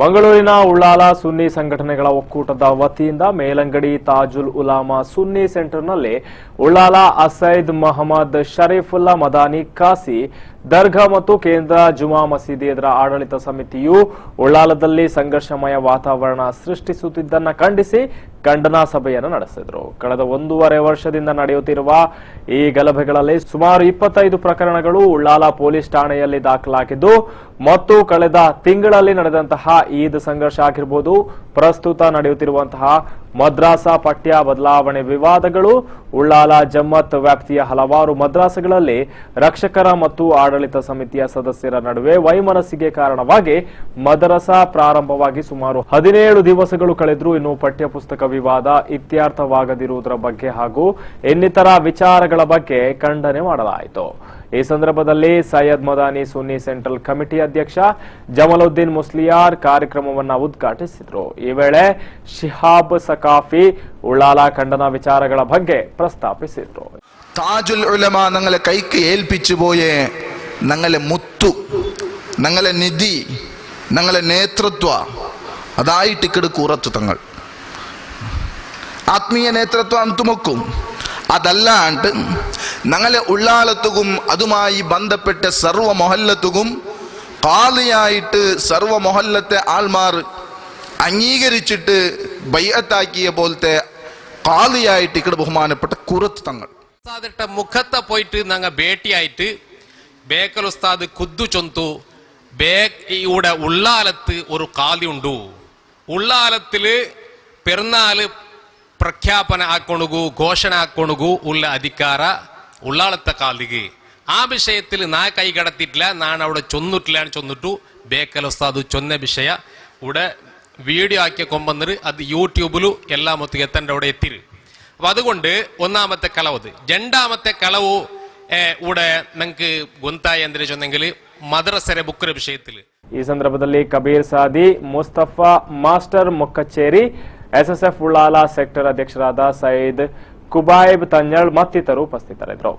ಮಂಗಳೂರಿನ ಉಳ್ಳಾಲ ಸುನ್ನಿ ಸಂಘಟನೆಗಳ ಒಕ್ಕೂಟದ ವತಿಯಿಂದ ಮೇಲಂಗಡಿ ತಾಜುಲ್ ಉಲಾಮಾ ಸುನ್ನಿ ಸೆಂಟರ್ನಲ್ಲಿ ಉಳ್ಳಾಲ ಅಸೈದ್ ಮೊಹಮ್ಮದ್ ಶರೀಫುಲ್ಲಾ ಮದಾನಿ ಕಾಸಿ ದರ್ಗಾ ಮತ್ತು ಕೇಂದ್ರ ಜುಮಾ ಮಸೀದಿ ಎದುರ ಆಡಳಿತ ಸಮಿತಿಯು ಉಳ್ಳಾಲದಲ್ಲಿ ಸಂಘರ್ಷಮಯ ವಾತಾವರಣ ಸೃಷ್ಟಿಸುತ್ತಿದ್ದನ್ನು ಖಂಡಿಸಿ ಖಂಡನಾ ಸಭೆಯನ್ನು ನಡೆಸಿದರು. ಕಳೆದ 1.5 ವರ್ಷದಿಂದ ನಡೆಯುತ್ತಿರುವ ಈ ಗಲಭೆಗಳಲ್ಲಿ ಸುಮಾರು 25 ಪ್ರಕರಣಗಳು ಉಳ್ಳಾಲ ಪೊಲೀಸ್ ಠಾಣೆಯಲ್ಲಿ ದಾಖಲಾಗಿದ್ದು ಮತ್ತು ಕಳೆದ ತಿಂಗಳಲ್ಲಿ ನಡೆದಂತಹ ಈದ್ ಸಂಘರ್ಷ ಆಗಿರಬಹುದು, ಪ್ರಸ್ತುತ ನಡೆಯುತ್ತಿರುವಂತಹ ಮದ್ರಾಸಾ ಪಠ್ಯ ಬದಲಾವಣೆ ವಿವಾದಗಳು, ಉಳ್ಳಾಲ ಜಮ್ಮತ್ ವ್ಯಾಪ್ತಿಯ ಹಲವಾರು ಮದ್ರಾಸಗಳಲ್ಲಿ ರಕ್ಷಕರ ಮತ್ತು ಆಡಳಿತ ಸಮಿತಿಯ ಸದಸ್ಯರ ನಡುವೆ ವೈಮನಸ್ಸಿಗೆ ಕಾರಣವಾಗಿ ಮದ್ರಸಾ ಪ್ರಾರಂಭವಾಗಿ ಸುಮಾರು 17 ದಿವಸಗಳು ಕಳೆದರೂ ಇನ್ನೂ ಪಠ್ಯಪುಸ್ತಕ ವಿವಾದ ಇತ್ಯರ್ಥವಾಗದಿರುವುದರ ಬಗ್ಗೆ ಹಾಗೂ ಇನ್ನಿತರ ವಿಚಾರಗಳ ಬಗ್ಗೆ ಖಂಡನೆ ಮಾಡಲಾಯಿತು. ಈ ಸಂದರ್ಭದಲ್ಲಿ ಸೈಯದ್ ಮದಾನಿ ಸುನ್ನಿ ಸೆಂಟ್ರಲ್ ಕಮಿಟಿ ಅಧ್ಯಕ್ಷ ಜಮಲುದ್ದೀನ್ ಮುಸ್ಲಿಯಾರ್ ಕಾರ್ಯಕ್ರಮವನ್ನು ಉದ್ಘಾಟಿಸಿದರು. ಈ ವೇಳೆ ಶಿಹಾಬ್ ಸಕಾಫಿ ಉಳ್ಳಾಲ ಖಂಡನ ವಿಚಾರಗಳ ಬಗ್ಗೆ ಪ್ರಸ್ತಾಪಿಸಿದರು. താജുൽ ഉലമ ഞങ്ങളെ കൈക്ക് ഏൽപ്പിച്ചു പോയേ ഞങ്ങളെ മുത്തു, ഞങ്ങളെ നിധി, ഞങ്ങളെ നേതൃത്വ അതായിട്ട് ഇക്കട് കൂറത്തു തങ്ങൾ ആത്മീയ നേതൃത്വം അന്തുമൊക്കും. അതല്ലാണ്ട് ഞങ്ങളെ ഉള്ളാളത്തുകും അതുമായി ബന്ധപ്പെട്ട സർവ്വ മൊഹല്ലത്തുകും ഖാദിയായിട്ട് സർവ്വ മൊഹല്ലത്തെ ആൾമാർ അംഗീകരിച്ചിട്ട് ബൈഅത്താക്കിയ പോലത്തെ ഖാദിയായിട്ട് ഇക്കടെ ബഹുമാനപ്പെട്ട കുറത്ത് തങ്ങൾ മുഖത്തെ പോയിട്ട് ഞങ്ങൾ ഭേട്ടിയായിട്ട് ബേക്കൽ ഉസ്താദ് കുദ്ദു ചൊന്തു ഇവിടെ ഉള്ളാലത്ത് ഒരു ഖാദി ഉണ്ടു, ഉള്ളാലത്തില് പെരുന്നാള് ಪ್ರಖ್ಯಾಪನೆ ಹಾಕೊಣಗು ಘೋಷಣೆ ಹಾಕೊಣಗು ಉಳ್ಳ ಅಧಿಕಾರ ಉಳ್ಳಾಳತ್ತ ಕಾಲಿಗೆ ಆ ವಿಷಯത്തിൽ ನಾ ಕೈಗಡತ್ತಿಟ್ಲ ನಾನು അവിടെ ചൊന്നിട്ടില്ലാണ് ചൊന്നിട്ടു ബേക്കൽ ഉസ്താദ് ചൊന്ന വിഷയ ഇവിടെ വീഡിയോ ആക്കിക്കൊമ്പന്നര് അത് യൂട്യൂബിലും എല്ലാ മൊത്തം എത്തേണ്ട അവിടെ എത്തിര്. അപ്പൊ അതുകൊണ്ട് ഒന്നാമത്തെ കളവത്. രണ്ടാമത്തെ കളവ് ഇവിടെ നിങ്ങൾക്ക് ഗൊಂತಾಯಿ ಅಂದ್ರೆ ಚೊನ್ನೆങ്കിൽ ಮದ್ರಸರ ಬುಕ್ಕರ ವಿಷಯത്തിൽ ಈ ಸಂದರ್ಭದಲ್ಲಿ Kabir Saadi, Mustafa master Mokkacheri, SSF Ullal sector ಅಧ್ಯಕ್ಷರಾದ ಸೈಯದ್ ಕುಬಾಯಿಬ್ ತನ್ಯಳ್ ಮತ್ತಿತರರು ಉಪಸ್ಥಿತರಿದ್ದರು.